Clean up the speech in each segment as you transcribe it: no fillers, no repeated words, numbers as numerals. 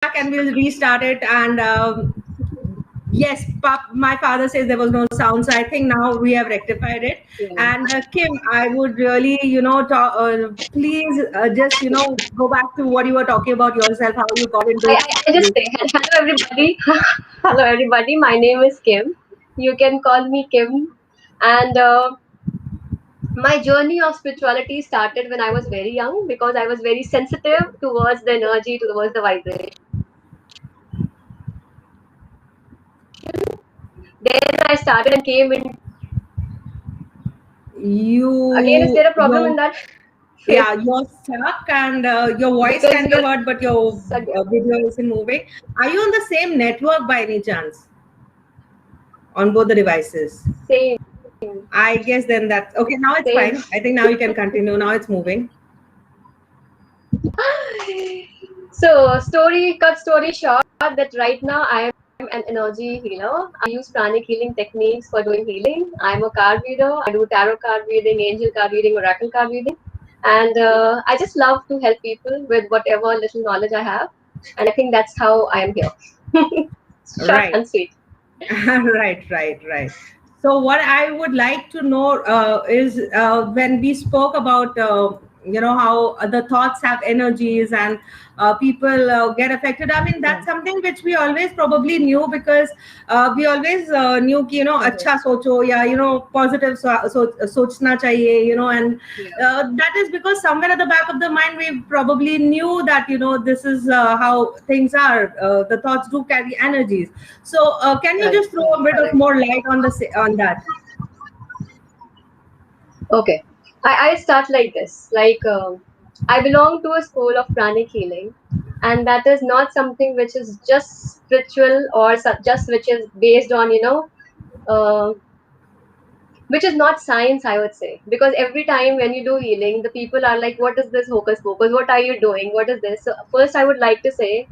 and we'll restart it. And yes, my father says there was no sound, so I think now we have rectified it. Yeah. And Kim, I would really, please just, go back to what you were talking about yourself, how you got into. I just say hello everybody. Hello everybody. My name is Kim. You can call me Kim. And my journey of spirituality started when I was very young because I was very sensitive towards the energy, towards the vibration. Then I started and came in. Again, is there a problem in that? Yeah, you're stuck and your voice Because can be heard, but your video isn't moving. Are you on the same network by any chance on both the devices? Same. I guess then that's okay. Now it's Same. fine. I think now you can continue. Now it's moving. So, cut story short, that right now I am an energy healer. I use pranic healing techniques for doing healing. I'm a card reader. I do tarot card reading, angel card reading, oracle card reading. And I just love to help people with whatever little knowledge I have. And I think that's how I am here. Short Right. and sweet. Right. So what I would like to know is when we spoke about how the thoughts have energies and people get affected. I mean that's something which we always probably knew because we always knew कि, अच्छा सोचो या positive सोचना चाहिए and that is because somewhere at the back of the mind we probably knew that this is how things are. The thoughts do carry energies. So can you just throw a bit of more light on on that? Okay. I start like this. I belong to a school of pranic healing, and that is not something which is just spiritual or just which is based on, uh, which is not science, I would say. Because every time when you do healing, the people are like, what is this hocus pocus? What are you doing? What is this? So, first, I would like to say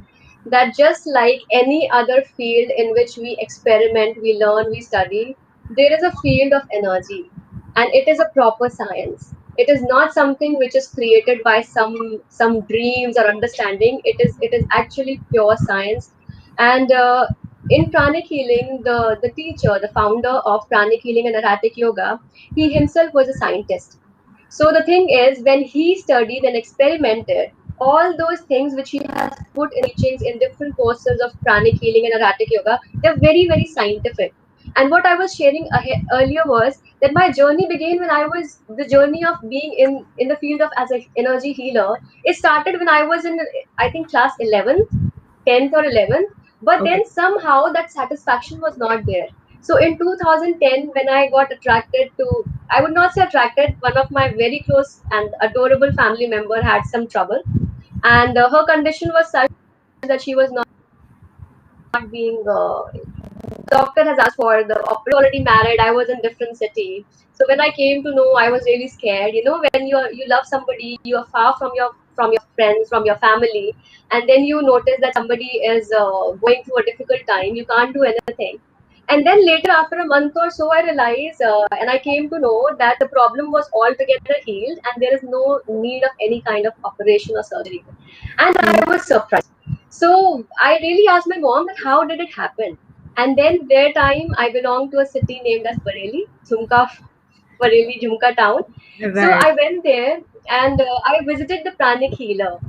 that just like any other field in which we experiment, we learn, we study, there is a field of energy, and it is a proper science. It is not something which is created by some dreams or understanding. It is actually pure science. And in pranic healing, the teacher, the founder of pranic healing and erratic yoga, he himself was a scientist. So the thing is, when he studied and experimented, all those things which he has put in teachings in different courses of pranic healing and erratic yoga, they're very, very scientific. And what I was sharing earlier was that my journey began when I was the journey of being in the field of as an energy healer. It started when I was in, I think, class 11th, 10th or 11th. But Okay. then somehow that satisfaction was not there. So in 2010, when I got attracted to, I would not say attracted, one of my very close and adorable family member had some trouble, and her condition was such that she was not being. Doctor has asked for the already married. I was in different city, so when I came to know, I was really scared. When you love somebody, you are far from your friends, from your family, and then you notice that somebody is going through a difficult time. You can't do anything. And then later, after a month or so, I realized and I came to know that the problem was altogether healed and there is no need of any kind of operation or surgery. And I was surprised. So I really asked my mom that how did it happen? And then their time, I belong to a city named as Bareilly, Bareilly, Jhumka town. So Right. I went there and I visited the pranic healer.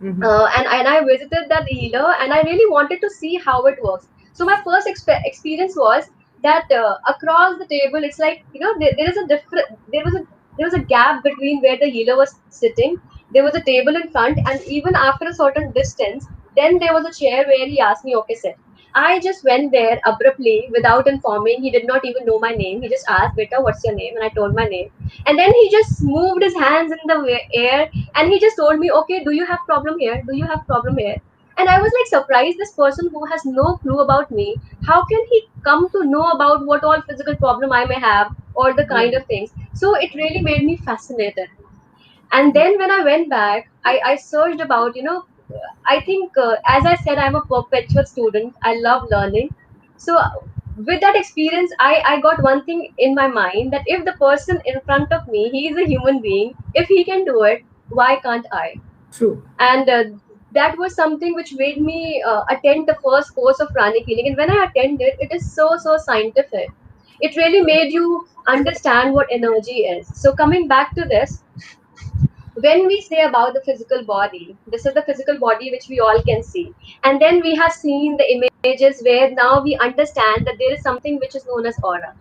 Mm-hmm. And I visited that healer and I really wanted to see how it works. So my first experience was that across the table, it's like there is a different there was a gap between where the healer was sitting. There was a table in front, and even after a certain distance, then there was a chair where he asked me, "Okay, sit." I just went there abruptly without informing. He did not even know my name. He just asked, "Beta, what's your name?" And I told my name. And then he just moved his hands in the air and he just told me, okay, do you have problem here? Do you have problem here? And I was like surprised, this person who has no clue about me, how can he come to know about what all physical problem I may have or the kind of things? So it really made me fascinated. And then when I went back, I searched about, I think, as I said, I'm a perpetual student. I love learning. So with that experience, I got one thing in my mind that if the person in front of me, he is a human being, if he can do it, why can't I? True. And that was something which made me attend the first course of pranic healing. And when I attended, it is so scientific. It really made you understand what energy is. So coming back to this, when we say about the physical body, this is the physical body which we all can see. And then we have seen the images where now we understand that there is something which is known as aura.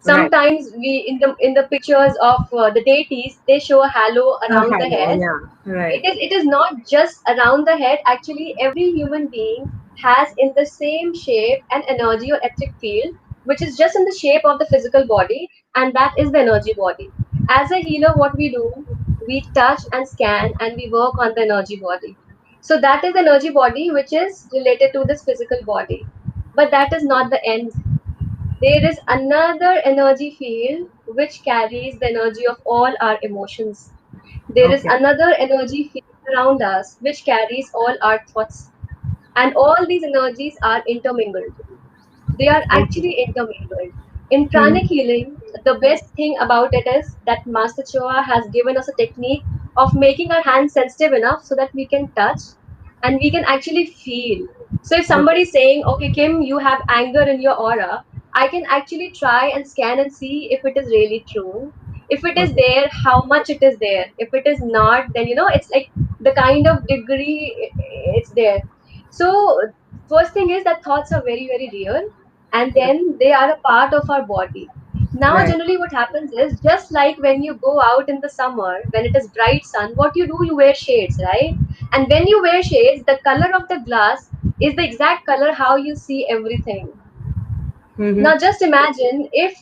Right. Sometimes we in the pictures of the deities, they show a halo around the Hello. head. Yeah. Right. It is not just around the head. Actually, every human being has in the same shape an energy or electric field which is just in the shape of the physical body, and that is the energy body. As a healer, what we do, we touch and scan and we work on the energy body. So that is the energy body which is related to this physical body. But that is not the end. There is another energy field which carries the energy of all our emotions. There is Okay. another energy field around us which carries all our thoughts. And all these energies are intermingled. They are Okay. actually intermingled. In pranic Mhm. healing, the best thing about it is that Master Choa has given us a technique of making our hands sensitive enough so that we can touch and we can actually feel. So if Okay. somebody is saying, okay, Kim, you have anger in your aura, I can actually try and scan and see if it is really true. If it is Okay. there, how much it is there. If it is not, then it's like the kind of degree it's there. So first thing is that thoughts are very real, and then they are a part of our body. Now Right. generally what happens is, just like when you go out in the summer when it is bright sun, what you do, you wear shades, right? And when you wear shades, the color of the glass is the exact color how you see everything. Mm-hmm. Now just imagine if,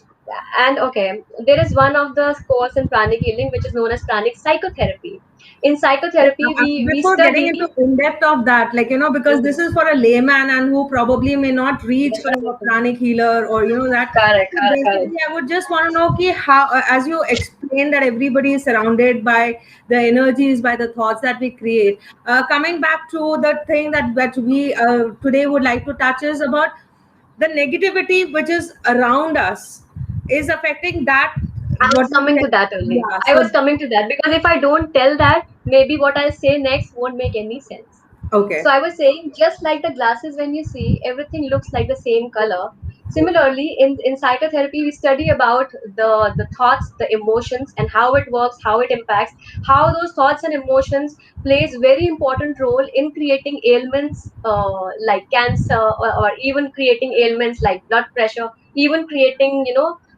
and okay, there is one of the course in pranic healing which is known as pranic psychotherapy. In psychotherapy, we Before getting study. into in depth of that, like, because this Mhm. is for a layman and who probably may not reach a Definitely. pranic healer, or that. Correct, So correct, correct. basically, I would just want to know ki how, as you explained, that everybody is surrounded by the energies, by the thoughts that we create. Coming back to the thing that we today would like to touch is about the negativity which is around us is affecting that. I was What you coming to said, that only. yeah. I So was coming to that because if I don't tell that, maybe what I'll say next won't make any sense. okay. So I was saying, just like the glasses, when you see, everything looks like the same color. Similarly, in psychotherapy, we study about the thoughts, the emotions, and how it works, how it impacts, how those thoughts and emotions plays very important role in creating ailments like cancer, or even creating ailments like blood pressure, even creating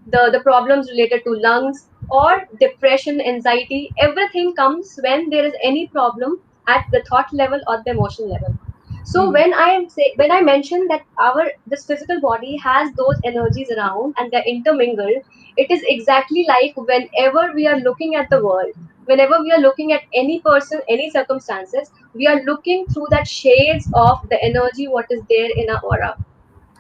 the problems related to lungs or depression, anxiety. Everything comes when there is any problem at the thought level or the emotion level. So Mhm. when I mention that our this physical body has those energies around and they're intermingled, it is exactly like whenever we are looking at the world, whenever we are looking at any person, any circumstances, we are looking through that shades of the energy what is there in our aura.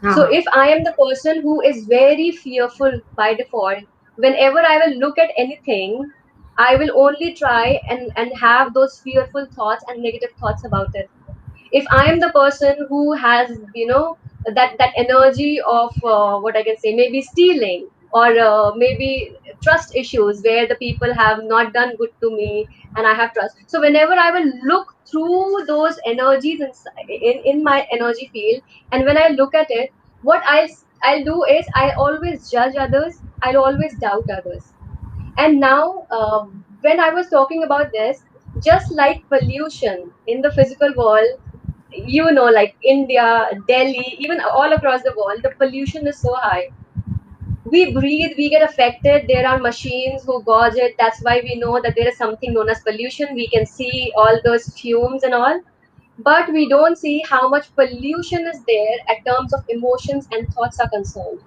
So Uh-huh. if I am the person who is very fearful by default, whenever I will look at anything, I will only try and have those fearful thoughts and negative thoughts about it. If I am the person who has that energy of what I can say, maybe stealing, or maybe trust issues where the people have not done good to me and I have trust, so whenever I will look through those energies in my energy field, and when I look at it, what I'll do is I always judge others, I'll always doubt others. And now, when I was talking about this, just like pollution in the physical world, like India, Delhi, even all across the world, the pollution is so high. We breathe, we get affected. There are machines who gauge it. That's why we know that there is something known as pollution. We can see all those fumes and all. But we don't see how much pollution is there at terms of emotions and thoughts are concerned.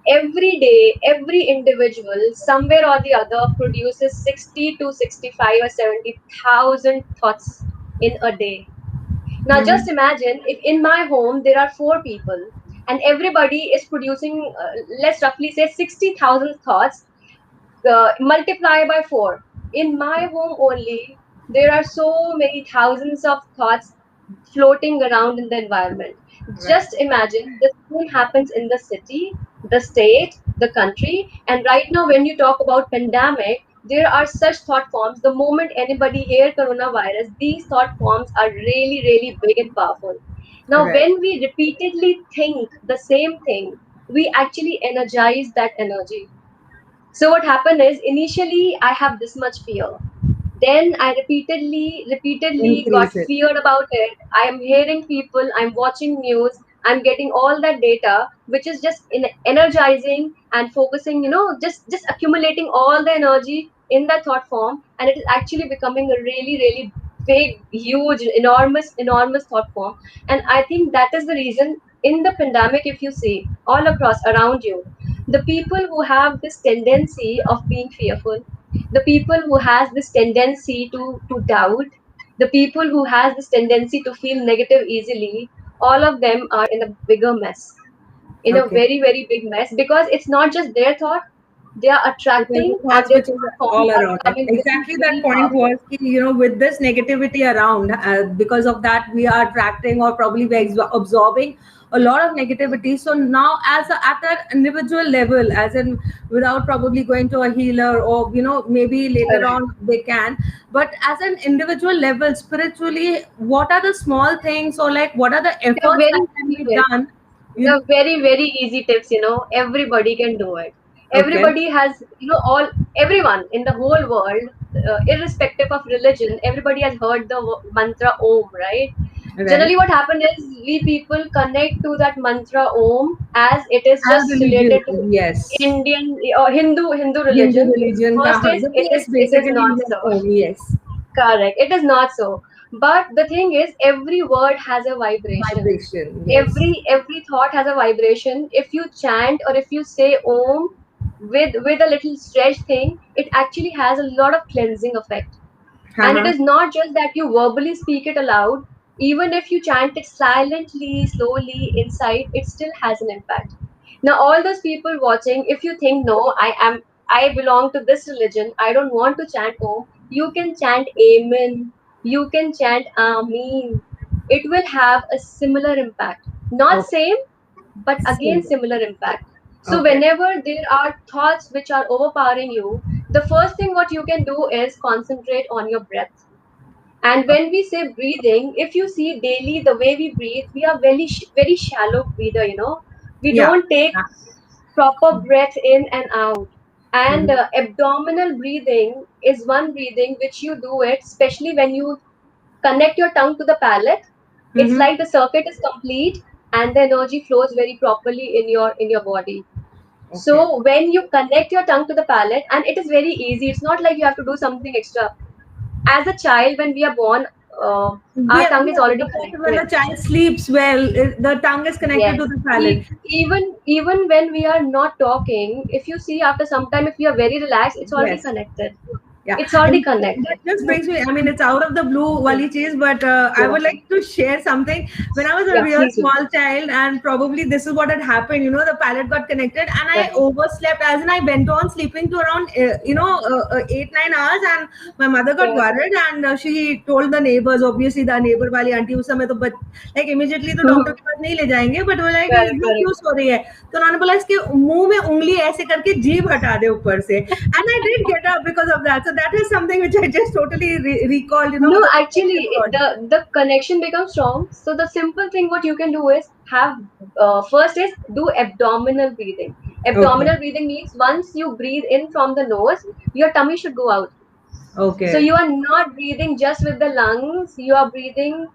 Every day, every individual, somewhere or the other, produces 60 to 65 or 70,000 thoughts in a day. Now, just Mhm. imagine if in my home there are four people and everybody is producing, let's roughly say 60,000 thoughts, multiply by four. In my home only, there are so many thousands of thoughts floating around in the environment. Right. Just imagine the same happens in the city, the state, the country, and right now when you talk about pandemic, there are such thought forms. The moment anybody hear coronavirus, these thought forms are really, really big and powerful. Now, Right. when we repeatedly think the same thing, we actually energize that energy. So what happened is, initially I have this much fear. Then I repeatedly got Increase it. feared about it. I am hearing people, I'm watching news, I'm getting all that data, which is just energizing and focusing, just accumulating all the energy in that thought form, and it is actually becoming a really, really big, huge, enormous thought form. And I think that is the reason in the pandemic, if you see all across around you, the people who have this tendency of being fearful, the people who has this tendency to doubt, the people who has this tendency to feel negative easily, all of them are in a bigger mess, in a Okay. very, very big mess, because it's not just their thought, they are It is attracting, the and thoughts their which is thought all forms are around it. becoming very, Exactly that very point powerful. was, with this negativity around, because of that, we are attracting or probably we're absorbing a lot of negativity. So now, at an individual level, as in without probably going to a healer, or maybe later Correct. on they can, but as an individual level, spiritually, what are the small things, or like what are the They're efforts that very can easy be tips. done? You They're very, very easy tips. Everybody can do it. Okay, Everybody has, everyone in the whole world, irrespective of religion, everybody has heard the mantra Om, right? right? Generally, what happens is we people connect to that mantra Om as it is As just religion, related to yes. Indian or Hindu Hindu religion. religion ka First is the it is base it is basically not is like so. Om, yes. Correct. It is not so. But the thing is, every word has a vibration. Vibration, yes. Every thought has a vibration. If you chant or if you say Om with a little stretched thing, it actually has a lot of cleansing effect. And it Uh-huh. is not just that you verbally speak it aloud. Even if you chant it silently, slowly inside, it still has an impact. Now, all those people watching, if you think, no, I belong to this religion, I don't want to chant Om, you can chant Amen, you can chant Ameen. It will have a similar impact. Not Okay. same, but again, Same. similar impact. So, Okay. whenever there are thoughts which are overpowering you, the first thing what you can do is concentrate on your breath. And when we say breathing, if you see daily the way we breathe, we are very, very shallow breather, We Yeah. don't take Yeah. proper breath in and out. And Mm-hmm. abdominal breathing is one breathing which you do it, especially when you connect your tongue to the palate. It's Mm-hmm. like the circuit is complete and the energy flows very properly in your body. Okay. So when you connect your tongue to the palate, and it is very easy, it's not like you have to do something extra. As a child, when we are born, uh, our tongue is already The fact when connected. a child sleeps well, the tongue is connected Yes. to the palate. Even when we are not talking, if you see after some time, if we are very relaxed, it's already Yes. connected. Yeah, It's already and that connected. just brings me. I mean, it's out of the blue, Hmm. Wali cheese, but I Yeah. would like to share something. When I was a Yeah. real Please do. small child, and probably this is what had happened. The palate got connected, and I Correct. overslept. As in, I went on sleeping to around 8-9 hours, and my mother got Yeah. worried, and she told the neighbors. Obviously, the neighbor wali auntie उस समय तो like immediately तो doctor Mhm. के पास नहीं ले जाएंगे, but वो like Correct. ये Correct. क्यों सो रही है? तो उन्होंने बोला इसके मुंह में उंगली ऐसे करके जीभ हटा दे ऊपर से, and I did get up because of that. So that is something which I just totally recalled, No, the actually, thought. the connection becomes strong. So the simple thing what you can do is have first is do abdominal breathing. Okay. Abdominal breathing means once you breathe in from the nose, your tummy should go out. So Okay. you are not breathing just with the lungs. You are breathing.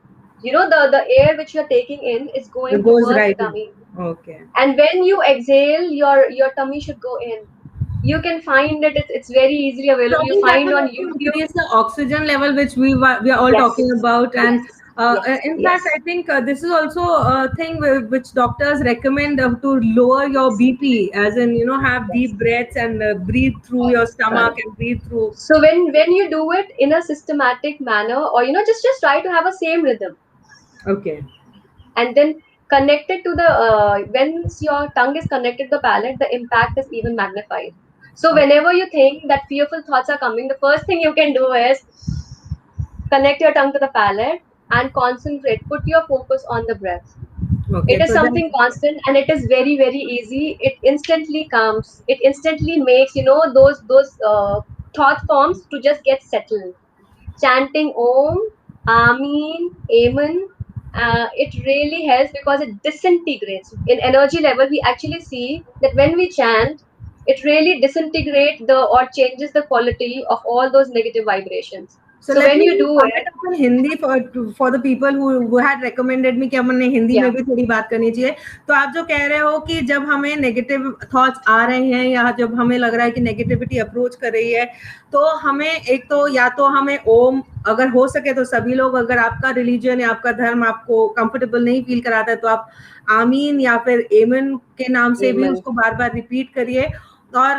The air which you are taking in is It going goes towards the right. tummy. Okay. And when you exhale, your tummy should go in. You can find it. It's very easily available. You Probably that find will on also YouTube. increase the oxygen level, which we are all Yes. talking about. And Yes. Yes. in fact, Yes. I think this is also a thing which doctors recommend to lower your BP, as in have Yes. deep breaths and breathe through your Correct. stomach Correct. and breathe through. So when you do it in a systematic manner, or just try to have a same rhythm, Okay. and then connected to the once your tongue is connected to the palate, the impact is even magnified. So Okay. whenever you think that fearful thoughts are coming, the first thing you can do is connect your tongue to the palate and concentrate. Put your focus on the breath. It Okay. is So then. something constant, and it is very, very easy. It instantly comes. It instantly makes those thought forms to just get settled. Chanting Om, Amin, Amen, it really helps because it disintegrates. In energy level, we actually see that when we chant, it really disintegrates or changes the quality of all those negative vibrations. So So let when me you do sum it, it up in Hindi for the people who had recommended me कि हमने हिंदी में yeah, भी थोड़ी बात करनी चाहिए. तो आप जो कह रहे हो कि जब हमें नेगेटिव थॉट्स आ रहे हैं या जब हमें लग रहा है कि नेगेटिविटी अप्रोच कर रही है, तो हमें एक तो या तो हमें ओम, अगर हो सके तो सभी लोग, अगर आपका रिलीजन या आपका धर्म आपको कंफर्टेबल नहीं फील कराता है तो आप आमीन या फिर एमन के नाम से भी Amen. उसको बार बार रिपीट करिए. और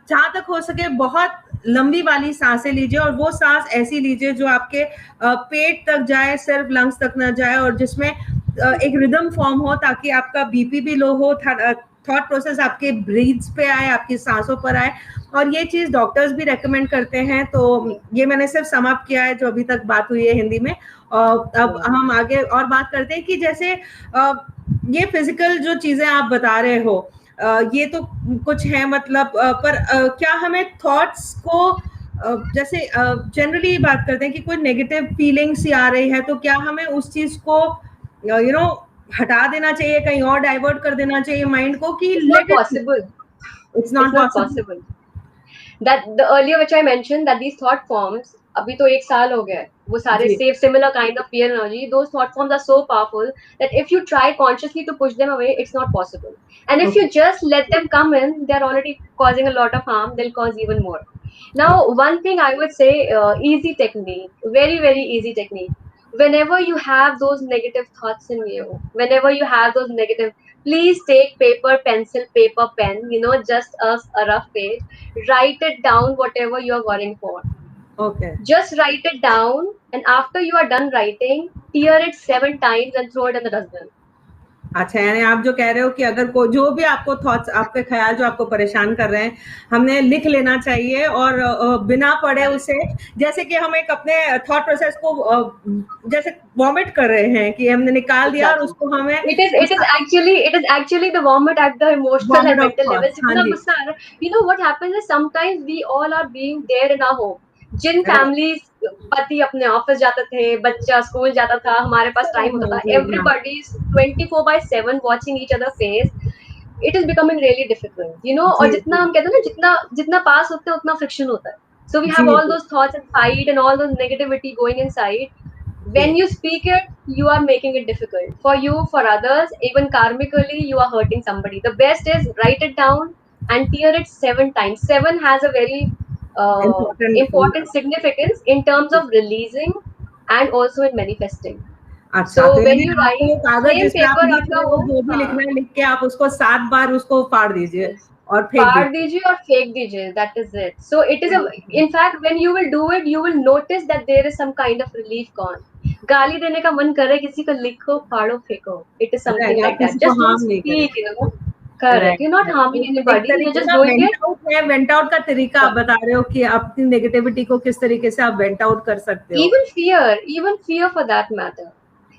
जहां तक हो सके बहुत लंबी वाली सांसें लीजिए, और वो सांस ऐसी लीजिए जो आपके पेट तक जाए, सिर्फ लंग्स तक ना जाए, और जिसमें एक रिदम फॉर्म हो ताकि आपका बीपी भी लो हो, थॉट प्रोसेस आपके ब्रीथ्स पे आए, आपकी सांसों पर आए. और ये चीज डॉक्टर्स भी रेकमेंड करते हैं. तो ये मैंने सिर्फ समाप्त किया है जो अभी तक बात हुई है हिंदी में. अब हम आगे और बात करते हैं कि जैसे ये फिजिकल जो चीजें आप बता रहे हो, ये तो कुछ है मतलब, पर क्या हमें थॉट्स को जैसे जनरली बात करते हैं कि कोई नेगेटिव फीलिंग्स आ रही है, तो क्या हमें उस चीज को हटा देना चाहिए, कहीं और डाइवर्ट कर देना चाहिए माइंड को, कि It's not let it, possible. It's It's not not possible. possible. That the earlier which I mentioned that these thought forms, अभी तो एक साल हो गया है, वो सारे जी. same similar kind of fear energy, those thought forms are so powerful that if you try consciously to push them away, it's not possible. And if okay. you just let them come in, they're already causing a lot of harm. They'll cause even more. Now, one thing I would say, easy technique, very very easy technique. Whenever you have those negative thoughts in you, whenever you have those negative, please take paper, pencil, paper, pen. Just a rough page, write it down whatever you're worrying for. Okay. Just write it down, and after you are done writing, tear it 7 times and throw it in the dustbin. अच्छा, यानी आप जो कह रहे हो कि अगर जो भी आपको थॉट्स, आपके ख्याल जो आपको परेशान कर रहे हैं, हमने लिख लेना चाहिए, और बिना पढ़े उसे, जैसे कि हम एक अपने थॉट प्रोसेस को जैसे वॉमिट कर रहे हैं कि हमने निकाल दिया, और Exactly. उसको हमें It is actually the vomit at the emotional and vomit of mental level. Thoughts. हाँ जितना जी. गुस्सा आ रहा है, what happens is sometimes we all are being there in our home. Jin Right. families, पति अपने ऑफिस जाते थे, बच्चा स्कूल जाता था, हमारे पास टाइम होता था, जी, हाँ. everybody is 24/7 watching each other face. It is becoming really difficult, और जी, जितना जी. हम कहते हैं ना, जितना जितना पास होते हैं उतना फ्रिक्शन होता है. So we जी, have all जी. those thoughts inside and all those negativity going inside. When जी. you speak it, you are making it difficult for you, for others, even karmically you are hurting somebody. The best is write it down and tear it 7 times. Seven has a very important. important significance in terms of releasing and also in manifesting. अच्छा, So तो when यानी you आपको write वो कागज same जिसपे आप paper लिख आपका रहे हो, हो, जो भी हाँ, लिखना है लिख के आप उसको 7 बार उसको फाड़ दीजिए yes, और फेंक फाड़ दीजिए. दीजिए और फेंक दीजिए. That is it. So it is a, in fact, when you will do it, you will notice that there is some kind of relief gone. गाली देने का मन करे किसी को, लिखो, फाड़ो, फेंको. It is राइट, something आप like किसी that. को Just don't हार्म नहीं speak. करें. Correct. Right, You're not harming right. एक anybody. You're तरीके just का doing वेंट it. आउट है. वेंट आउट का तरीका आप बता रहे हो कि आप अपनी नेगेटिविटी को किस तरीके से आप वेंट आउट कर सकते हो. Even fear for that matter.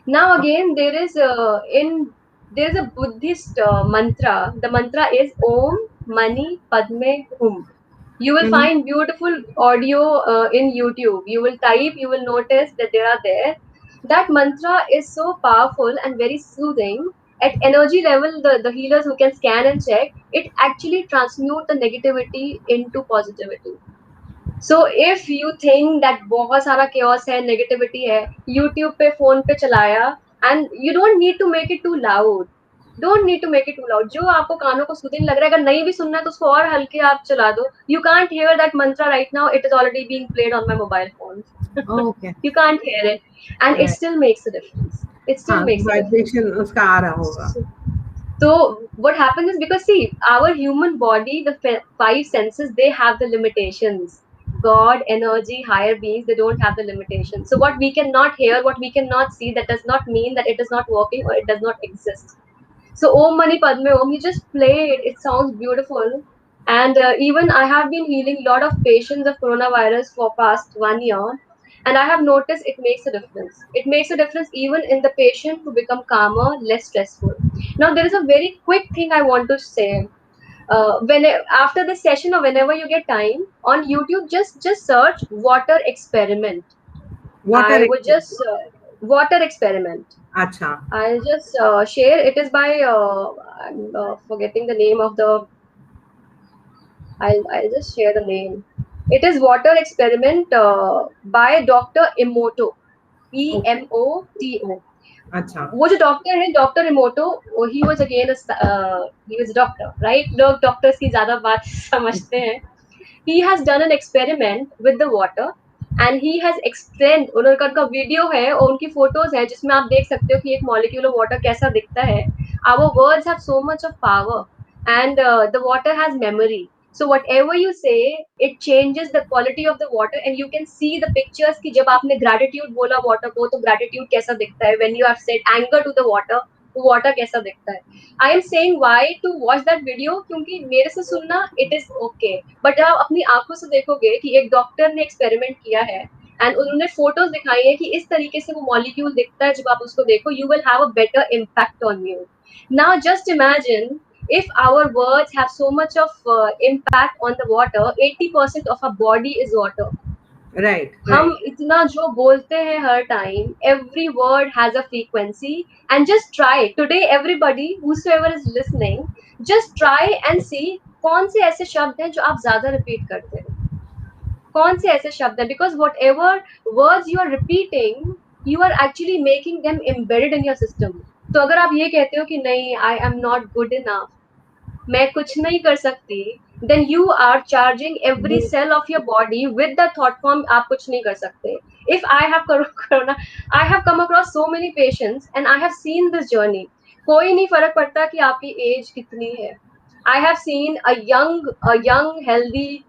Now again, there is a Buddhist mantra. The mantra is Om Mani Padme Hum. You will hmm. find beautiful audio in YouTube. You will type, you will notice that they are there. That mantra is so powerful and very soothing. At energy level, the healers who can scan and check, it actually transmute the negativity into positivity. So if you think that बहुत सारा chaos है, negativity है, YouTube पे, phone पे चलाया, and you don't need to make it too loud. Don't need to make it too loud. जो आपको कानों को सूदिंग लग रहा है, अगर नहीं भी सुनना है तो उसको और हल्के आप चला दो. You can't hear that Mantra right now, it is already being played on my mobile phone. Okay. You can't hear it, and it right. still makes a difference. It still हाँ, makes a difference. वाइब्रेशन उसका आ रहा होगा. So what happens is, because see, our human body, the five senses, they have the limitations. God, energy, higher beings, they don't have the limitations. So what we cannot hear, what we cannot see, that does not mean that it is not working or it does not exist. So Om Mani Padme Om, you just play it. It sounds beautiful. And even I have been healing a lot of patients of coronavirus for past 1 year, and I have noticed it makes a difference. It makes a difference even in the patient to become calmer, less stressful. Now there is a very quick thing I want to say. When after this session or whenever you get time on YouTube, just search water experiment. Water I would experiment. just water experiment. अच्छा. I'll just share. It is by I'm forgetting the name of the. I'll just share the name. It is water experiment by Dr. Emoto. Okay. Emoto. अच्छा. वो जो doctor है doctor इमोटो, he was again he was doctor, right? लोग doctors की ज्यादा बात समझते हैं. He has done an experiment with the water and he has explained, उनका वीडियो है और उनकी फोटोज है जिसमें आप देख सकते हो कि एक मॉलिक्यूल ऑफ वाटर कैसा दिखता है. Our words have so much of power and the water has memory. So whatever you say, it changes the quality of the water and you can see the pictures कि जब आपने gratitude बोला water को तो gratitude कैसा दिखता है. When you have said anger to the water कैसा दिखता है. I am saying why to watch that video क्योंकि मेरे से सुनना it is okay, बट जब आप अपनी आंखों से देखोगे कि एक डॉक्टर ने एक्सपेरिमेंट किया है एंड उन्होंने फोटोज दिखाई है कि इस तरीके से वो मॉलिक्यूल दिखता है, जब आप उसको देखो you will have a better impact on you. Now just imagine if our words have so much of impact on the water, 80% of our body is water. Right. हम Right. इतना जो बोलते हैं हर time, every word has a frequency. And just try today, everybody whosoever is listening, just try and see कौन से ऐसे शब्द हैं जो आप ज्यादा रिपीट करते हैं, कौन से ऐसे शब्द हैं, because whatever words you are repeating, you are actually making them embedded in your system. तो अगर आप ये कहते हो कि नहीं, I am not good enough, मैं कुछ नहीं कर सकती, then you are charging every ji. cell of your body with the thought form आप कुछ नहीं कर सकते. If I have corona, I have come across so many patients and I have seen this journey. कोई नहीं फर्क पड़ता कि आपकी एज कितनी है. I have seen a young healthy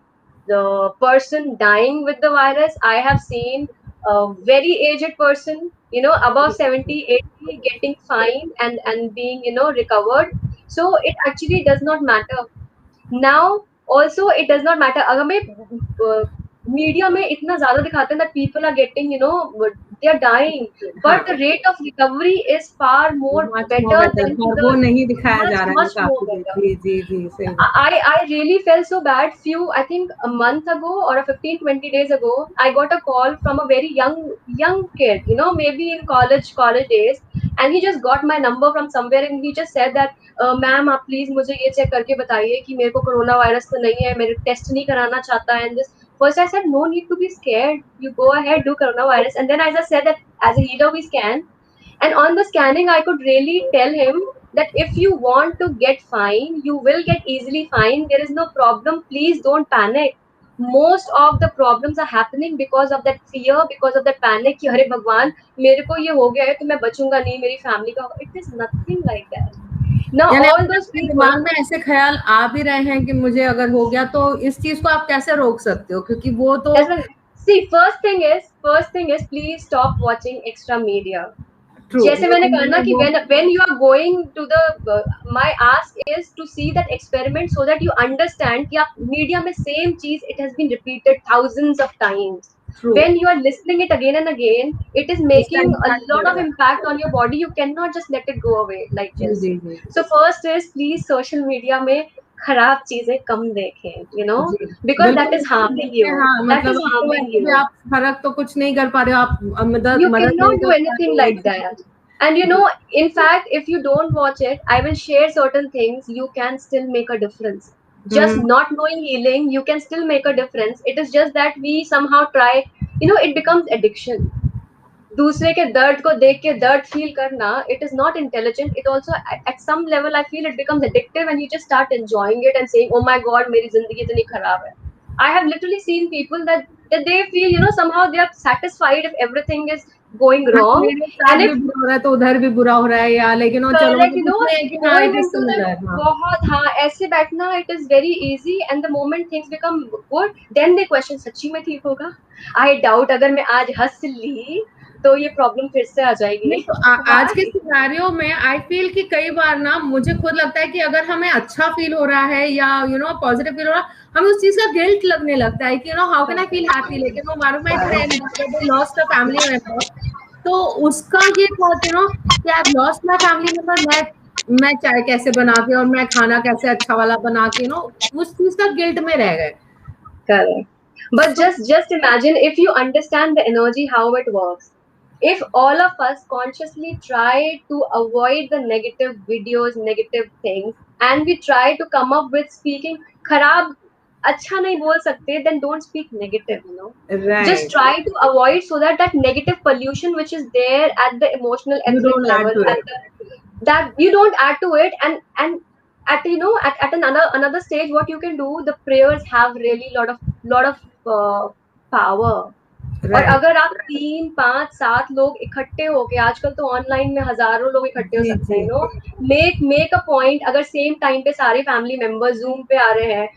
person dying with the virus. I have seen a very aged person, above 70, 80, getting fine and being, recovered. So it actually does not matter. Now also it does not matter. अगर मैं media में इतना ज्यादा दिखाते हैं that people are getting, they are dying, हाँ. but the rate of recovery is far more Much more better better. than to पर the वो नहीं दिखाया जा रहा है much more काफी. better. जी जी जी सही बात. I really felt so bad. I think a month ago or 15-20 days ago, I got a call from a very young kid, maybe in college days, and he just got my number from somewhere and he just said that, ma'am आप please मुझे ये check करके बताइए कि मेरे को corona virus तो नहीं है, मेरे टेस्ट नहीं कराना चाहता है. And this first I said no need to be scared, you go ahead, do coronavirus. And then as I said that as a healer we scan, and on the scanning, I could really tell him that if you want to get fine, you will get easily fine. There is no problem. Please don't panic. Most of the problems are happening because of that fear, because of that panic कि अरे भगवान मेरे को ये हो गया है तो मैं बचूंगा नहीं, मेरी फैमिली का होगा. It is nothing like that. Now यानी all अगर those आपके people. दिमाग में ऐसे ख्याल आ भी रहे हैं कि मुझे अगर हो गया तो इस चीज को आप कैसे रोक सकते हो, क्योंकि वो तो See, first thing is please stop watching extra media. True. जैसे वो मैंने तो कहा ना मैंने कि वो when you are going to the my ask is to see that experiment so that you understand कि आप मीडिया में same चीज it has been repeated thousands of times. True. When you are listening it again and again, it is उसका making a impact lot बढ़ of रहा है. impact on your body. You cannot just let it go away like ji this. Ji ji So first is please social media में खराब चीजें कम देखें, जी because that बिल्कुल is उसको harming देखते हैं. you. हाँ That मतलब is अब तो harming वैसे भी you. आप फर्क तो कुछ नहीं कर पा रहे हो, आप मदद You मदद नहीं cannot do कर पा anything रहे हो. like that. And ji in fact, if you don't watch it, I will share certain things. You can still make a difference. Just hmm. not knowing healing, you can still make a difference. It is just that we somehow try, it becomes addiction. दूसरे के दर्द को देख के दर्द feel करना, it is not intelligent. It also at some level I feel it becomes addictive and you just start enjoying it and saying, oh my god, मेरी जिंदगी इतनी खराब है. I have literally seen people that they feel, somehow they are satisfied if everything is going हाँ, wrong. मेरे साथ And भी if बुरा हो रहा है तो उधर भी बुरा हो रहा है, या लेकिन वो चलो correct, मतलब इसमें है कि हाँ going it is into that, similar. हाँ. बहुत हाँ ऐसे बैठना, it is very easy. And the moment things become good, then they question, सच्ची में ठीक होगा? I doubt अगर मैं आज हंस ली तो ये प्रॉब्लम फिर से आ नहीं जाएगी. तो आज के सिनेरियो में आई फील कि कई बार ना मुझे खुद लगता है कि अगर हमें अच्छा फील हो रहा है या पॉजिटिव फील हो रहा है, हमें उस चीज का गिल्ट लगने लगता है कि how can I feel happy. लेकिन वो मालूम है today lost a family member, तो उसका ये था कि I have lost my family member. मैं मैं चाय कैसे बना के और मैं खाना कैसे अच्छा वाला बना के उस चीज का गिल्ट में रह गए. Correct. But So just imagine if you understand the energy, how it works. If all of us consciously try to avoid the negative videos, negative things, and we try to come up with speaking खराब अच्छा नहीं बोल सकते, then don't speak negative, you know. Just right, try to avoid so that that negative pollution which is there at the emotional you etheric don't add level, to at it. the, that you don't add to it, and at at another stage what you can do, the prayers have really lot of power. और Right. अगर आप 3 5 7 लोग इकट्ठे होके, आजकल तो online में हजारों लोग इकट्ठे हो जी सकते हैं, जी. मेक अ पॉइंट, अगर सेम टाइम पे सारे फैमिली मेंबर्स जूम पे आ रहे हैं,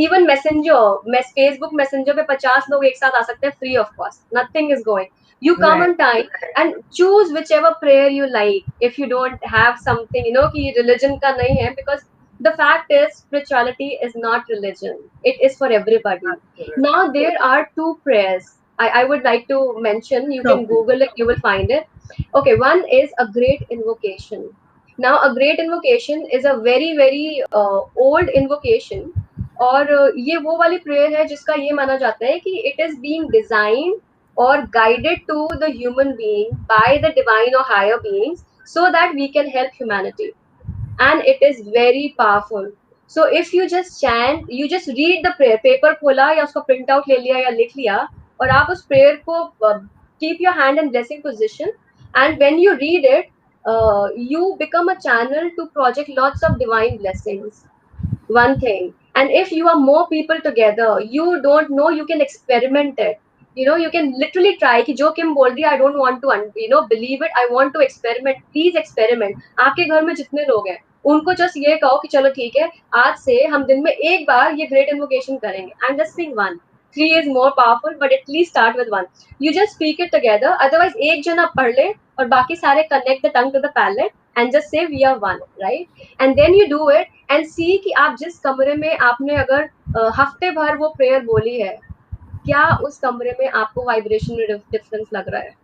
इवन मैसेंजर फेसबुक मैसेंजर पे 50 लोग एक साथ आ सकते हैं free of cost, nothing is going, you come Right. on time and choose whichever prayer you like if you don't have something कि religion का नहीं है, because the fact is spirituality is not religion, it is for everybody. Absolutely. Now there are two prayers I would like to mention, you can So, google it, you will find it. Okay, one is a great invocation. Now a great invocation is a very old invocation, और ये वो वाली prayer है जिसका ये माना जाता है कि it is being designed or guided to the human being by the divine or higher beings so that we can help humanity, and it is very powerful. So if you just chant, you just read the prayer, paper खोला या उसका print out ले लिया या लिख लिया, और आप उस प्रेयर को keep your hand in blessing position, and when you read it, you become a channel to project lots of divine blessings. One thing, and if you are more people together, you don't know, you can experiment it, you can literally try कि जो किम बोल रही है, I don't want to believe it, I want to experiment, please experiment. आपके घर में जितने लोग हैं उनको जस्ट ये कहो कि चलो ठीक है, आज से हम दिन में एक बार ये ग्रेट इन्वोकेशन करेंगे, and just sing one. Three is more powerful, but at least start with one. You just speak it together, otherwise एक जना पढ़ ले और बाकी सारे connect the tongue to the palate and just say we are one, right? And then you do it and see कि आप जिस कमरे में आपने अगर हफ्ते भर वो प्रेयर बोली है, क्या उस कमरे में आपको वाइब्रेशन में डिफरेंस लग रहा है?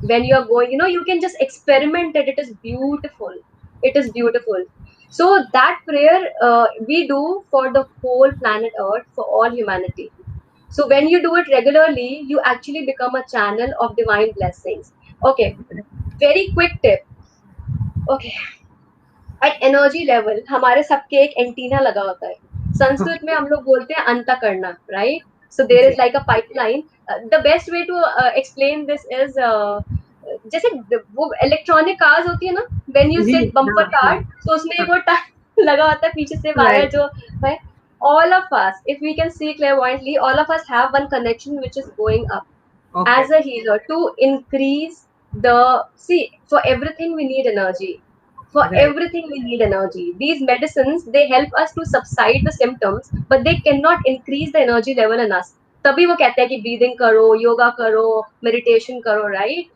When you are going, you can just experiment it. It is beautiful. It is beautiful. So that prayer we do for the whole planet Earth, for all humanity. So when you do it regularly, you actually become a channel of divine blessings. Okay, very quick tip. Okay, at energy level हमारे सबके एक antenna लगा होता है, संस्कृत में हम लोग बोलते हैं अंतःकरण, right? So there is like a pipeline. The best way to explain this is, जैसे वो इलेक्ट्रॉनिक कार्स होती है ना, व्हेन यू जी, सेट बम्पर हाँ, कार, हाँ, तो उसमें एक वो लगा होता है पीछे से वायर right. जो है. All of us, if we can see clairvoyantly, all of us have one connection which is going up Okay. as a healer to increase the, see, for everything we need energy, for Right. everything we need energy. These medicines, they help us to subside the symptoms, but they cannot increase the energy level in us. तभी वो कहते हैं कि breathing करो, yoga करो, meditation करो, right?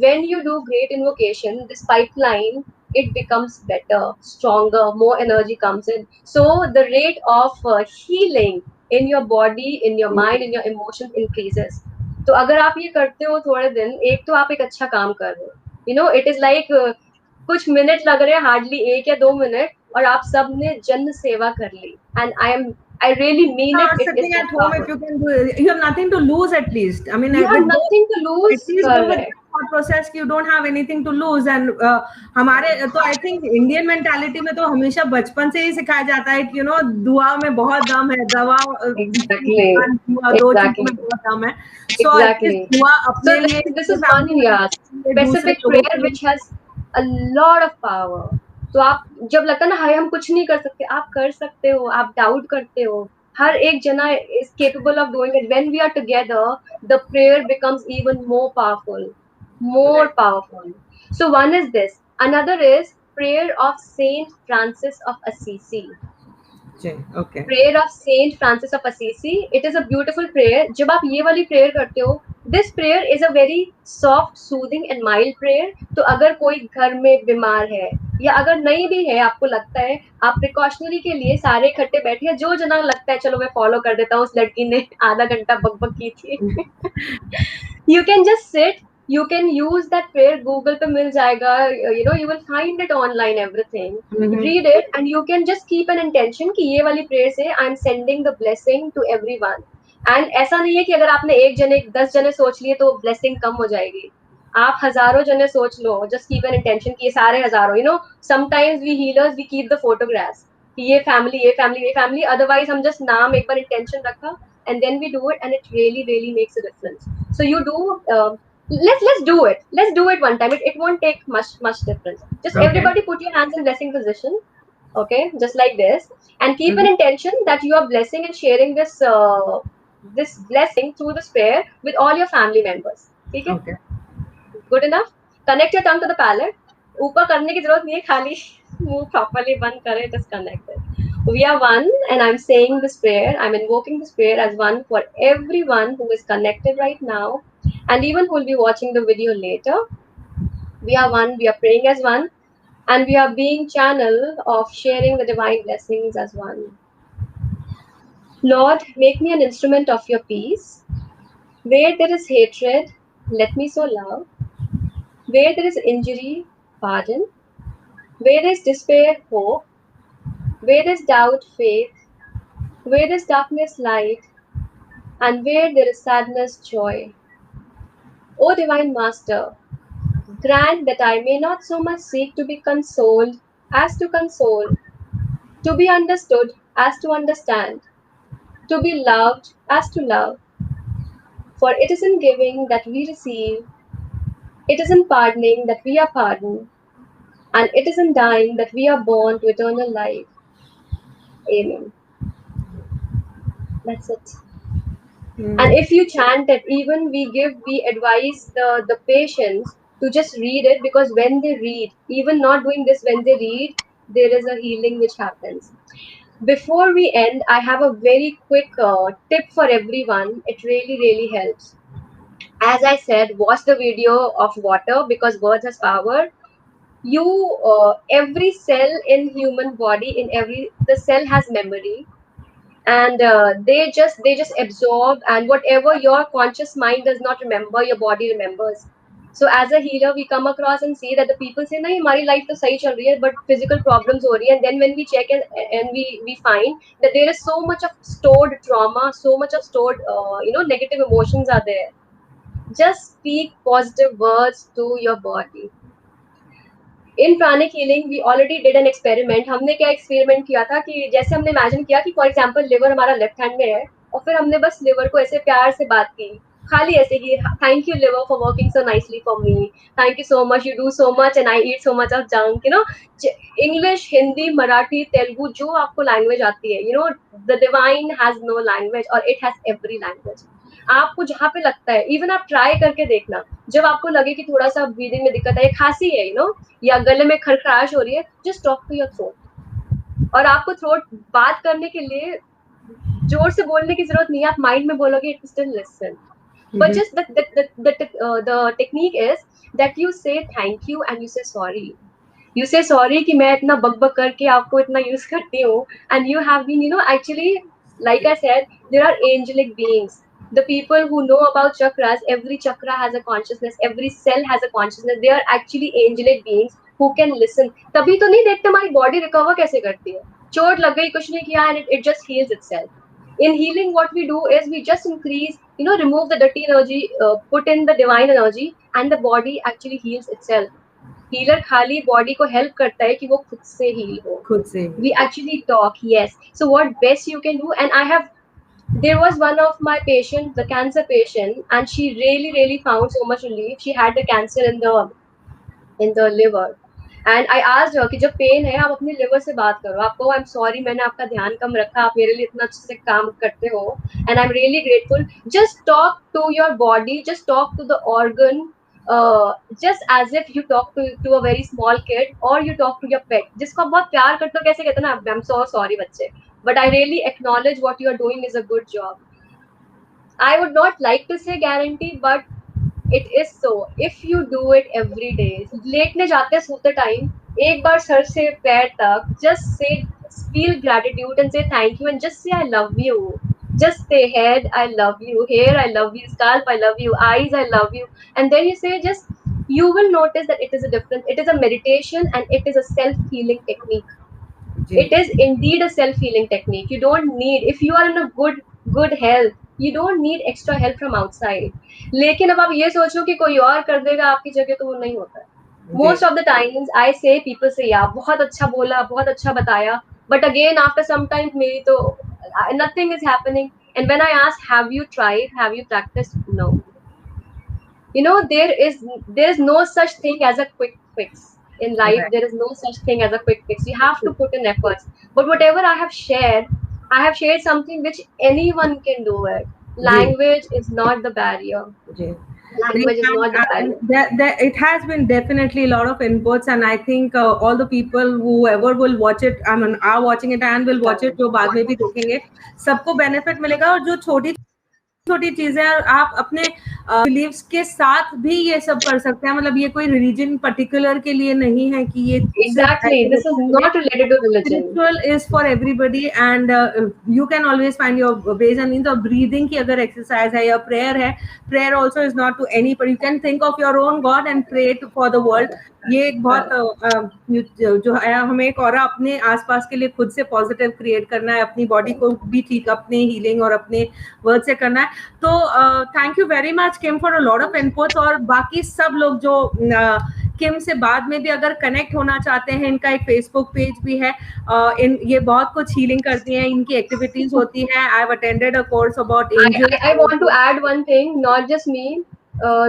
When you do great invocation, this pipeline, it becomes better, stronger, more energy comes in. So the rate of healing in your body, in your mind, in your emotions increases. तो अगर आप ये करते हो थोड़े दिन, एक तो आप एक अच्छा काम कर रहे हो, it is like कुछ मिनट लग रहे हैं, हार्डली 1 या 2 मिनट, और आप सब ने जन सेवा कर ली, and I really mean it, it is Sitting at that home, if powerful. you can do it, you have nothing to lose at least. I mean, You have with those, nothing to at lose. least go with that Correct. thought process कि you don't have anything to lose. And हमारे तो I think Indian mentality में तो हमेशा बचपन से ही सिखाया जाता है कि दुआ में बहुत दम है, दवा Exactly. दुआ, दो चीजों में Exactly. बहुत दम है. So at least Exactly. दुआ So अपने लिए, this अपने is one, family yeah, member के लिए, दूसरे specific लोगों prayer के लिए. which has a lot of power. तो आप जब लगता है ना हाय हम कुछ नहीं कर सकते, आप कर सकते हो, आप डाउट करते हो, हर एक जना is capable of doing it. When we are together, the prayer becomes even more powerful, more Right. powerful. So one is this. Another is prayer of Saint Francis of Assisi. Okay. Prayer of Saint Francis of Assisi, it is a beautiful prayer. जब आप ये वाली prayer करते हो, this prayer is a very soft, soothing and mild prayer. तो अगर कोई घर में बीमार है, या अगर नहीं भी है, आपको लगता है, आप प्रिकॉशनरी के लिए सारे इकट्ठे बैठे हैं, जो जना लगता है चलो मैं फॉलो कर देता हूँ, उस लड़की ने आधा घंटा बकबक की थी, you can just sit You can use that prayer, Google पे मिल जाएगा, you will find it online, everything. Mm-hmm. Read it and you can just keep an intention कि ये वाली prayer से I'm sending the blessing to everyone. And ऐसा नहीं है कि अगर आपने एक जने 10 जने सोच लिए तो blessing कम हो जाएगी. आप हजारों जने सोच लो, just keep an intention कि ये सारे हजारों, sometimes we healers we keep the photographs कि ये family, otherwise हम just नाम एक बार intention रखा and then we do it and it really really makes a difference. So you do, let's do it one time. It won't take much difference. Just Okay. everybody put your hands in blessing position, okay, just like this, and keep an Mm-hmm. intention that you are blessing and sharing this blessing through this prayer with all your family members. Okay, Okay. good enough. Connect your tongue to the palate. ऊपर करने की जरूरत नहीं है, खाली मुंह properly बंद करे, just connect it. We are one, and I'm saying this prayer, I'm invoking this prayer as one for everyone who is connected right now, and even who will be watching the video later. We are one, we are praying as one, and we are being channel of sharing the divine blessings as one. Lord, make me an instrument of your peace. Where there is hatred, let me sow love. Where there is injury, pardon. Where there is despair, hope. Where there is doubt, faith. Where there is darkness, light. And where there is sadness, joy. O Divine Master, grant that I may not so much seek to be consoled as to console, to be understood as to understand, to be loved as to love. For it is in giving that we receive, it is in pardoning that we are pardoned, and it is in dying that we are born to eternal life. Amen. That's it. And Mm-hmm. if you chant it, even we advise the patients to just read it, because when they read, even not doing this, when they read, there is a healing which happens. Before we end, I have a very quick tip for everyone. It really, really helps. As I said, watch the video of water because words has power. Every cell in human body, in every the cell has memory, and they just absorb, and whatever your conscious mind does not remember, your body remembers. So as a healer, we come across and see that the people say nahi हमारी life तो सही चल रही है, but physical problems हो रही है, and then when we check and we find that there is so much of stored trauma, so much of stored negative emotions are there. Just speak positive words to your body. In pranic healing we already did an experiment. हमने क्या experiment किया था कि जैसे हमने imagine किया कि for example liver हमारा लेफ्ट हैंड में है, और फिर हमने बस लिवर को ऐसे प्यार से बात की, खाली ऐसे कि thank you liver for working so nicely for me, thank you so much, you do so much and I eat so much of junk, English, Hindi, Marathi, Telugu, जो आपको लैंग्वेज आती है, the divine has no language और it has every language. आपको जहाँ पे लगता है, इवन आप ट्राई करके देखना, जब आपको लगे कि थोड़ा सा ब्रीदिंग में दिक्कत है, खांसी है, या गले में खरखराश हो रही है, just talk to your throat. और आपको थ्रोट बात करने के लिए जोर से बोलने की जरूरत नहीं है, आप माइंड में बोलोगे, it still listen. But Mm-hmm. Just the technique is that you से थैंक यू एंड यू से सॉरी. You say sorry कि मैं इतना बक बक करके आपको इतना यूज करती हूँ, and you have been, actually, like I said, there are angelic beings. The people who know about chakras, every chakra has a consciousness, every cell has a consciousness. They are actually angelic beings who can listen. तभी तो नहीं देखते हमारी body recover कैसे करती है. चोट लग गई, कुछ नहीं किया, and it just heals itself. In healing, what we do is we just increase, remove the dirty energy, put in the divine energy, and the body actually heals itself. Healer खाली बॉडी को help करता है कि वो खुद से heal हो. Could say. We actually talk, yes. So what best you can do, and there was one of my patient, the cancer patient, and she really really found so much relief. She had the cancer in the liver, and I asked her कि जब pen है आप अपने liver से बात करो, आपको I am sorry मैंने आपका ध्यान कम रखा, आप मेरे लिए इतना अच्छे से काम करते हो, and I'm really grateful. Just talk to your body, just talk to the organ, just as if you talk to a very small kid, or you talk to your pet जिसको आप बहुत प्यार करते हो. कैसे कहते हैं ना, I'm so sorry बच्चे, but I really acknowledge what you are doing is a good job. I would not like to say guarantee, but it is so. If you do it every day, लेटने जाते सोते time एक बार sir से पैर तक just say, feel gratitude and say thank you and just say I love you. Just say head, I love you, hair, I love you, scalp, I love you, eyes, I love you. And then you say just, you will notice that it is a difference. It is a meditation and it is a self-healing technique. Ji. It is indeed a self-healing technique. You don't need, if you are in a good health, you don't need extra help from outside. लेकिन अब आप ये सोचो कि कोई और कर देगा आपकी जगह, तो वो नहीं होता है. जी. Most of the times I say, people say yeah, बहुत अच्छा बोला, बहुत अच्छा बताया, but again after some time मेरी तो nothing is happening. And when I ask, have you tried, have you practiced, no. You know, there is no such thing as a quick fix in life. Right. There is no such thing as a quick fix. You have to put in efforts. But whatever I have shared something which anyone can do it. Ji. Language is not the barrier. Ji. Language is not the barrier. It has been definitely a lot of inputs, and I think all the people whoever will watch it, I mean, are watching it and will watch it, जो बाद में भी देखेंगे, सबको benefit मिलेगा. और जो छोटी छोटी चीजें आप अपने बिलीव्स के साथ भी ये सब कर सकते हैं. मतलब ये कोई रिलीजन पर्टिकुलर के लिए नहीं है कि ये सिर्फ Exactly. This is not related to religion. spiritual is for everybody, and you can always find your ways. I mean, the breathing की अगर exercise है या prayer है, prayer also is not to anybody. You can think of your own God and pray for the world. ये एक बहुत जो है, हमें एक और अपने आसपास के लिए खुद से पॉजिटिव क्रिएट करना है, अपनी बॉडी को भी ठीक अपने हीलिंग और अपने वर्ड से करना है. तो thank you very much Kim for a lot of inputs. और बाकी सब लोग जो किम से बाद में भी अगर कनेक्ट होना चाहते हैं, इनका एक फेसबुक पेज भी है. ये बहुत कुछ हीलिंग करती हैं, इनकी एक्टिविटीज होती हैं. I have attended a course about angel. I want to add one thing, not just me.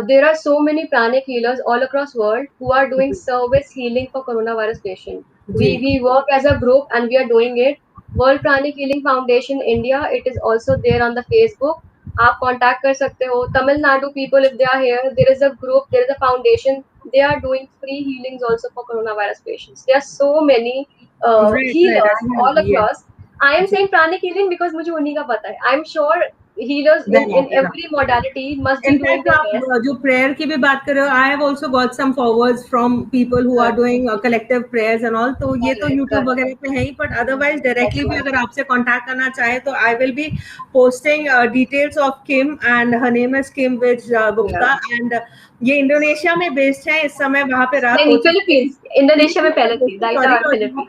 There are so many pranic healers all across world who are doing service healing for coronavirus patients. We work as a group and we are doing it. World Pranic Healing Foundation India, it is also there on the Facebook. आप contact कर सकते हो. Tamil Nadu people, if they are here, there is a group, there is a foundation. They are doing free healings also for coronavirus patients. There are so many healers all across. I am saying pranic healing because मुझे उन्हीं का पता है. I'm sure healers in every modality must be doing in fact their आप best. जो prayer की भी बात कर रहे हो, I have also got some forwards from people who are doing collective prayers and all. तो ये तो यूट्यूब वगैरह पे है ही, बट अदरवाइज डायरेक्टली भी अगर आपसे कांटेक्ट करना चाहे तो I will be posting details of Kim, and her name is Kim Vig Gupta. And ये इंडोनेशिया में बेस्ड है. इस समय वहां पे रात हो चुकी है. इंडोनेशिया में पहले थी.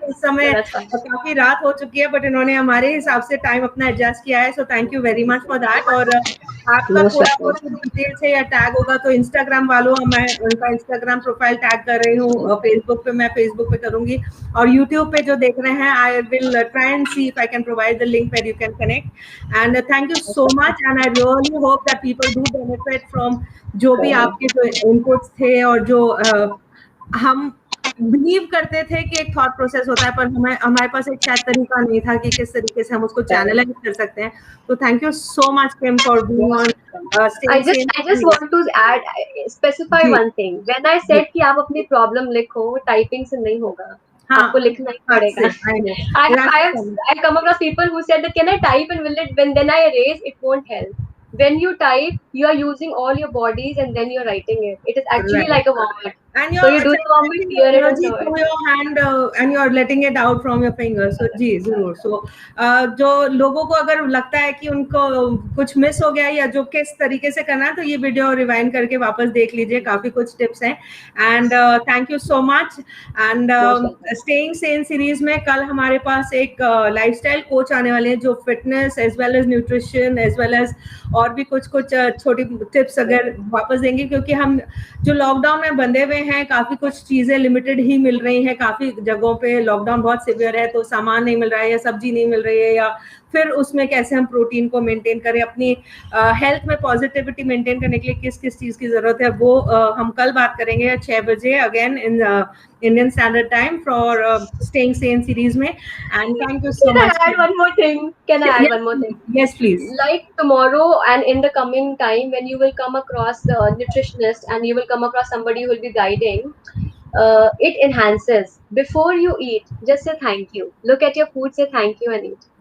इस समय काफी रात हो चुकी है, बट इन्होंने हमारे हिसाब से टाइम अपना एडजस्ट किया है. So thank you very much for that. और आपका थोड़ा बहुत डिटेल्स है या टैग होगा तो इंस्टाग्राम वालों, मैं उनका इंस्टाग्राम प्रोफाइल टैग कर रही हूँ. फेसबुक पे मैं फेसबुक पे करूंगी, और यूट्यूब पे जो देख रहे हैं, I will try and see if I can provide the link where you can connect. And thank you so much, and I really hope that people do benefit from जो भी आपके जो इनपुट्स थे, और जो हम बिलीव करते थे कि एक थॉट प्रोसेस होता है, पर हमारे पास एक शायद तरीका नहीं था कि किस तरीके से हम उसको चैनलाइज कर सकते हैं. तो thank you so much Kim for being on. I just want to add, specify one thing. When I said कि आप अपनी problem लिखो, typing से नहीं होगा. आपको लिखना ही पड़ेगा. I come across people who said that can I type and will it, when then I erase, it won't help. When you type, you are using all your bodies and then you're writing it. It is actually like a vomit. And so you do the vomit, clear it and through your hand, and you are letting it out from your fingers. So जी जरूर. So जो लोगों को अगर लगता है कि उनको कुछ मिस हो गया या जो किस तरीके से करना है, तो ये वीडियो रिवाइंड करके वापस देख लीजिए. काफी कुछ टिप्स हैं. And thank you so much. And staying Sen series में कल हमारे पास एक लाइफस्टाइल कोच आने वाले हैं, जो fitness as well as nutrition as well as और भी कुछ छोटी टिप्स अगर वापस देंगे, क्योंकि हम जो लॉकडाउन में बंधे हुए हैं, काफी कुछ चीजें लिमिटेड ही मिल रही हैं. काफी जगहों पे लॉकडाउन बहुत सिवियर है, तो सामान नहीं मिल रहा है या सब्जी नहीं मिल रही है, या फिर उसमें कैसे हम प्रोटीन को मेंटेन करें, अपनी हेल्थ में पॉजिटिविटी मेंटेन करने के लिए किस किस चीज की जरूरत है, वो हम कल बात करेंगे 6 बजे again in Indian Standard Time for Staying Sane series में. And thank you so much. Can I add one more thing? Yes, please. Like tomorrow and in the coming time, when you will come across a nutritionist and you will come across somebody who will be guiding, it enhances. Before you eat, just say thank you. Look at your food, say thank you and eat.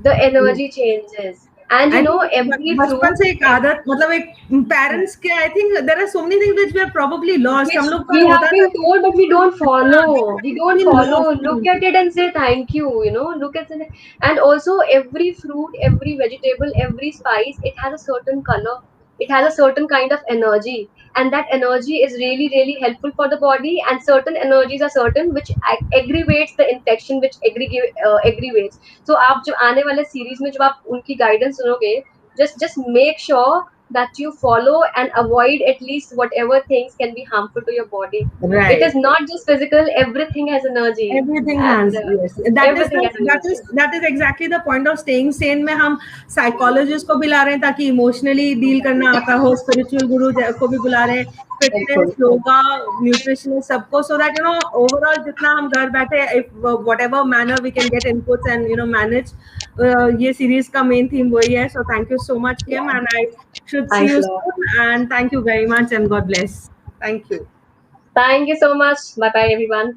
The energy changes. And I think every बचपन fruit, से एक आदत, मतलब एक parents के, I think there are so many things which we have probably lost. which हम लोग we पर have होता था been कि told, but we don't follow. We don't we follow. lost. Look at it and say thank you. Look at it. And also, every fruit, every vegetable, every spice, it has a certain color. It has a certain kind of energy, and that energy is really, really helpful for the body. And certain energies are certain which aggravates the infection, which aggravates. So, आप जो आने वाले series में जब आप उनकी guidance सुनोगे, just make sure that you follow and avoid at least whatever things can be harmful to your body. It is Right. not just physical, everything has energy. Everything And has, yes. That is everything has energy. that is exactly the point of staying sane में हम psychologist को बुला रहे हैं ताकि emotionally deal करना आता हो, स्पिरिचुअल गुरु को भी बुला रहे हैं, फिटनेस, बिल्कुल. योगा, न्यूट्रिशनिस्ट, सबको, सो दैट ओवरऑल जितना हम घर बैठे, if whatever manner we can get inputs and manage. ये सीरीज का मेन थीम वही है. So thank you so much Kim, Yeah. And I should see Thanks a you lot. soon, and thank you very much, and God bless. Thank you. Thank you so much. Bye bye, everyone.